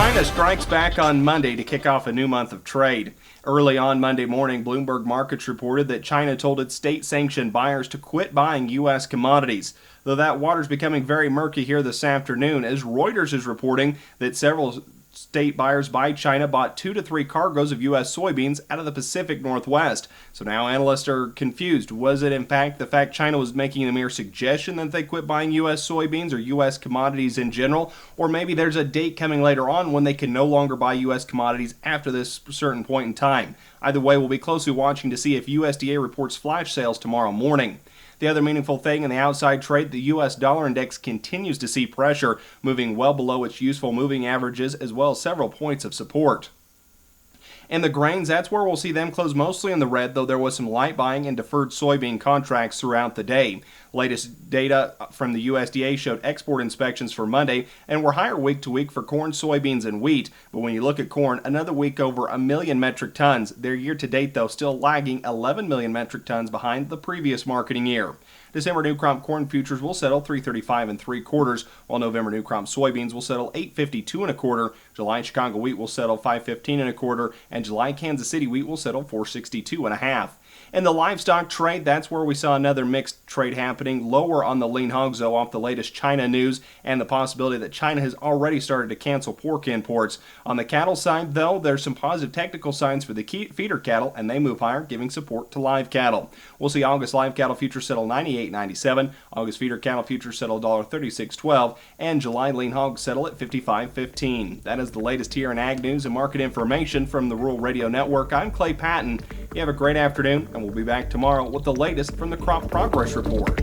China strikes back on Monday to kick off a new month of trade. Early on Monday morning, Bloomberg Markets reported that China told its state-sanctioned buyers to quit buying U.S. commodities, though that water's becoming very murky here this afternoon as Reuters is reporting that several state buyers by China bought 2 to 3 cargoes of U.S. soybeans out of the Pacific Northwest. So now analysts are confused. Was it in fact the fact China was making a mere suggestion that they quit buying U.S. soybeans or U.S. commodities in general? Or maybe there's a date coming later on when they can no longer buy U.S. commodities after this certain point in time. Either way, we'll be closely watching to see if USDA reports flash sales tomorrow morning. The other meaningful thing in the outside trade, the U.S. dollar index continues to see pressure, moving well below its useful moving averages as well as several points of support. And the grains, that's where we'll see them close mostly in the red, though there was some light buying and deferred soybean contracts throughout the day. Latest data from the USDA showed export inspections for Monday and were higher week to week for corn, soybeans, and wheat. But when you look at corn, another week over 1 million metric tons. They're year to date, though, still lagging 11 million metric tons behind the previous marketing year. December new crop corn futures will settle 335 3/4, while November new crop soybeans will settle 852 1/4. July Chicago wheat will settle 515 1/4, and July Kansas City wheat will settle 462 1/2. In the livestock trade, that's where we saw another mixed trade happening, lower on the lean hogs though off the latest China news and the possibility that China has already started to cancel pork imports. On the cattle side though, there's some positive technical signs for the feeder cattle and they move higher, giving support to live cattle. We'll see August live cattle futures settle 98.97, August feeder cattle futures settle $36.12, and July lean hogs settle at 55.15. That is the latest here in ag news and market information from the Rural Radio Network. I'm Clay Patton. You have a great afternoon, and we'll be back tomorrow with the latest from the Crop Progress Report.